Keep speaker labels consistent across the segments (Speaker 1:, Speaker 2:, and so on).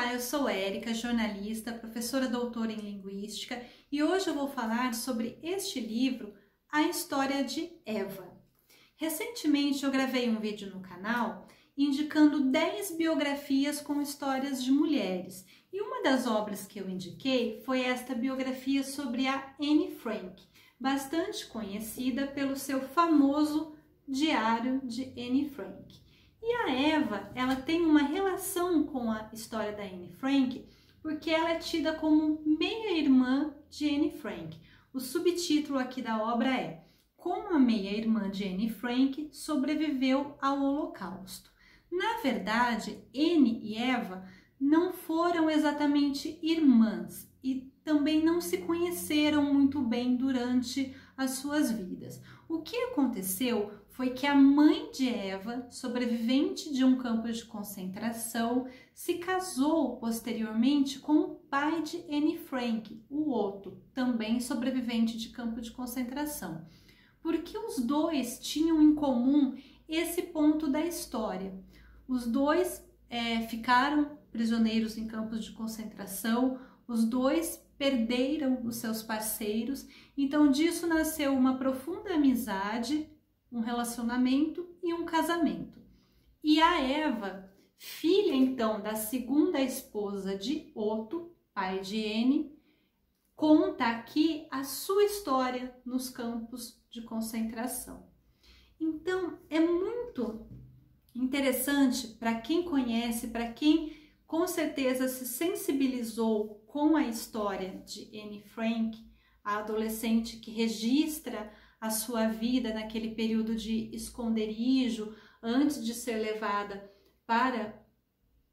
Speaker 1: Olá, eu sou Érica, jornalista, professora doutora em Linguística, e hoje eu vou falar sobre este livro, A História de Eva. Recentemente eu gravei um vídeo no canal indicando 10 biografias com histórias de mulheres, e uma das obras que eu indiquei foi esta biografia sobre a Anne Frank, bastante conhecida pelo seu famoso Diário de Anne Frank. E a Eva, ela tem uma relação com a história da Anne Frank, porque ela é tida como meia-irmã de Anne Frank. O subtítulo aqui da obra é Como a meia-irmã de Anne Frank sobreviveu ao Holocausto. Na verdade, Anne e Eva não foram exatamente irmãs e também não se conheceram muito bem durante as suas vidas. O que aconteceu foi que a mãe de Eva, sobrevivente de um campo de concentração, se casou posteriormente com o pai de Anne Frank, o Otto, também sobrevivente de campo de concentração, porque os dois tinham em comum esse ponto da história. Os dois ficaram prisioneiros em campos de concentração, os dois perderam os seus parceiros, então disso nasceu uma profunda amizade, um relacionamento e um casamento. E a Eva, filha então da segunda esposa de Otto, pai de Anne, conta aqui a sua história nos campos de concentração. Então é muito interessante para quem conhece, para quem com certeza se sensibilizou com a história de Anne Frank, a adolescente que registra a sua vida naquele período de esconderijo, antes de ser levada para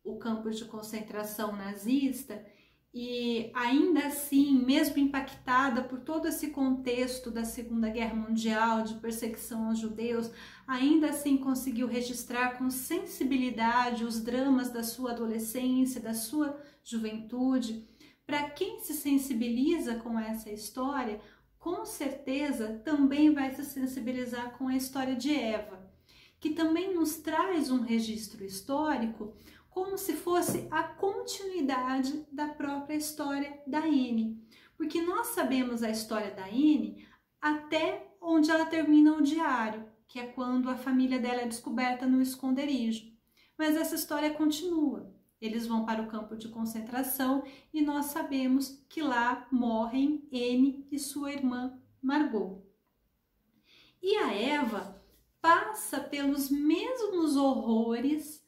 Speaker 1: o campo de concentração nazista, e ainda assim, mesmo impactada por todo esse contexto da Segunda Guerra Mundial, de perseguição aos judeus, ainda assim conseguiu registrar com sensibilidade os dramas da sua adolescência, da sua juventude. Para quem se sensibiliza com essa história, com certeza também vai se sensibilizar com a história de Eva, que também nos traz um registro histórico como se fosse a continuidade da própria história da Anne, porque nós sabemos a história da Anne até onde ela termina o diário, que é quando a família dela é descoberta no esconderijo. Mas essa história continua. Eles vão para o campo de concentração e nós sabemos que lá morrem Anne e sua irmã Margot. E a Eva passa pelos mesmos horrores,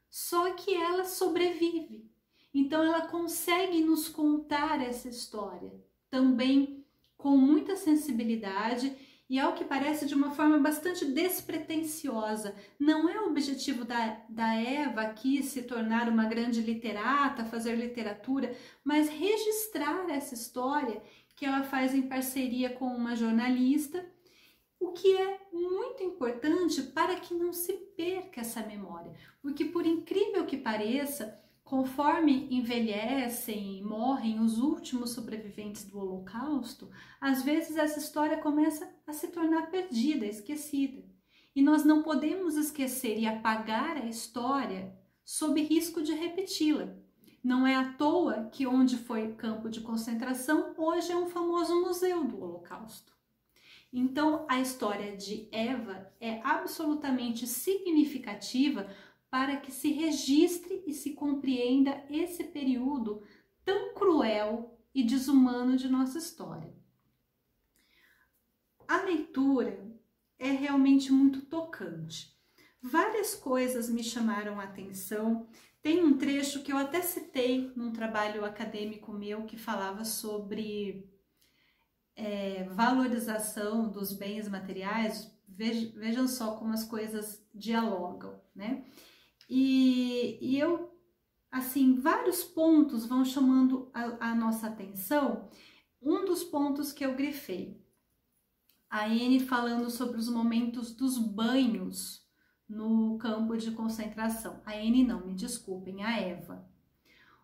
Speaker 1: só que ela sobrevive. Então ela consegue nos contar essa história também com muita sensibilidade e, ao que parece, de uma forma bastante despretensiosa. Não é o objetivo da Eva aqui se tornar uma grande literata, fazer literatura, mas registrar essa história que ela faz em parceria com uma jornalista, o que é muito importante para que não se perca essa memória, porque, por incrível que pareça, conforme envelhecem e morrem os últimos sobreviventes do Holocausto, às vezes essa história começa a se tornar perdida, esquecida. E nós não podemos esquecer e apagar a história sob risco de repeti-la. Não é à toa que onde foi campo de concentração, hoje é um famoso museu do Holocausto. Então, a história de Eva é absolutamente significativa para que se registre e se compreenda esse período tão cruel e desumano de nossa história. A leitura é realmente muito tocante. Várias coisas me chamaram a atenção. Tem um trecho que eu até citei num trabalho acadêmico meu que falava sobre valorização dos bens materiais. Vejam só como as coisas dialogam, né? E eu, assim, vários pontos vão chamando a nossa atenção. Um dos pontos que eu grifei, a Anne falando sobre os momentos dos banhos no campo de concentração. A Anne não, me desculpem, a Eva.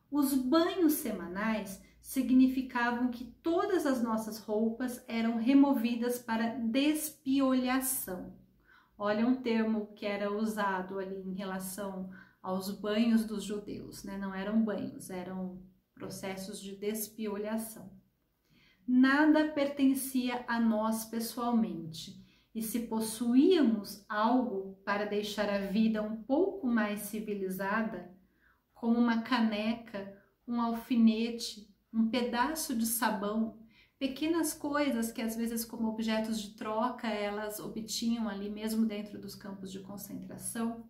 Speaker 1: Os banhos semanais significavam que todas as nossas roupas eram removidas para despiolhação. Olha um termo que era usado ali em relação aos banhos dos judeus, né? Não eram banhos, eram processos de despiolhação. Nada pertencia a nós pessoalmente, e se possuíamos algo para deixar a vida um pouco mais civilizada, como uma caneca, um alfinete, um pedaço de sabão, pequenas coisas que às vezes como objetos de troca elas obtinham ali mesmo dentro dos campos de concentração,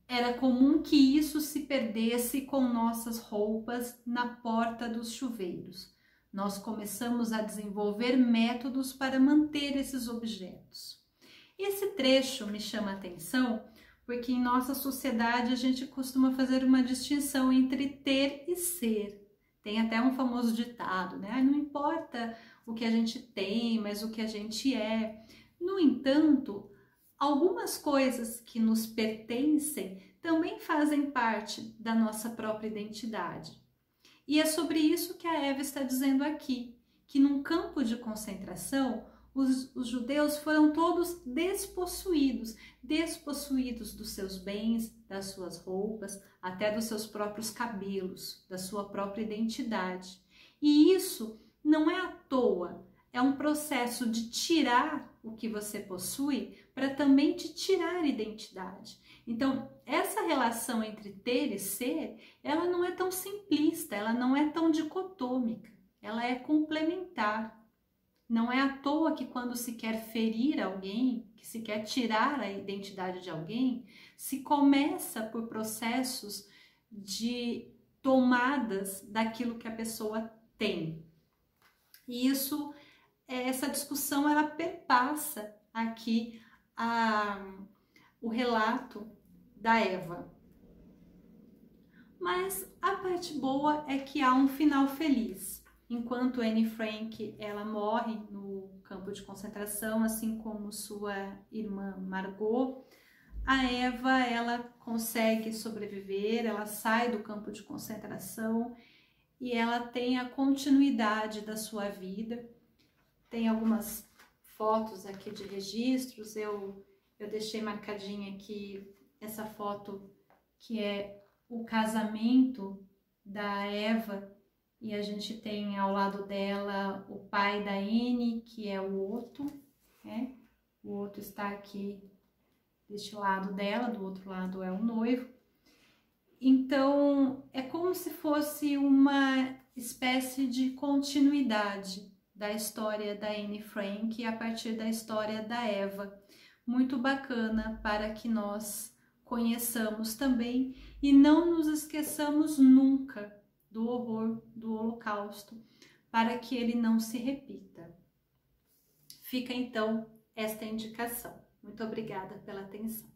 Speaker 1: era comum que isso se perdesse com nossas roupas na porta dos chuveiros. Nós começamos a desenvolver métodos para manter esses objetos. Esse trecho me chama a atenção porque em nossa sociedade a gente costuma fazer uma distinção entre ter e ser. Tem até um famoso ditado, né? Não importa o que a gente tem, mas o que a gente é. No entanto, algumas coisas que nos pertencem também fazem parte da nossa própria identidade. E é sobre isso que a Eva está dizendo aqui, que num campo de concentração, os judeus foram todos despossuídos dos seus bens, das suas roupas, até dos seus próprios cabelos, da sua própria identidade. E isso não é à toa, é um processo de tirar o que você possui para também te tirar a identidade. Então, essa relação entre ter e ser, ela não é tão simplista, ela não é tão dicotômica, ela é complementar. Não é à toa que quando se quer ferir alguém, que se quer tirar a identidade de alguém, se começa por processos de tomadas daquilo que a pessoa tem. E isso, essa discussão, ela perpassa aqui o relato da Eva. Mas a parte boa é que há um final feliz. Enquanto Anne Frank ela morre no campo de concentração, assim como sua irmã Margot, a Eva ela consegue sobreviver, ela sai do campo de concentração e ela tem a continuidade da sua vida. Tem algumas fotos aqui de registros, eu deixei marcadinha aqui essa foto que é o casamento da Eva. E a gente tem ao lado dela o pai da Anne, que é o Otto, né? O Otto está aqui deste lado dela, do outro lado é o noivo. Então, é como se fosse uma espécie de continuidade da história da Anne Frank a partir da história da Eva. Muito bacana para que nós conheçamos também e não nos esqueçamos nunca do horror do Holocausto, para que ele não se repita. Fica então esta indicação. Muito obrigada pela atenção.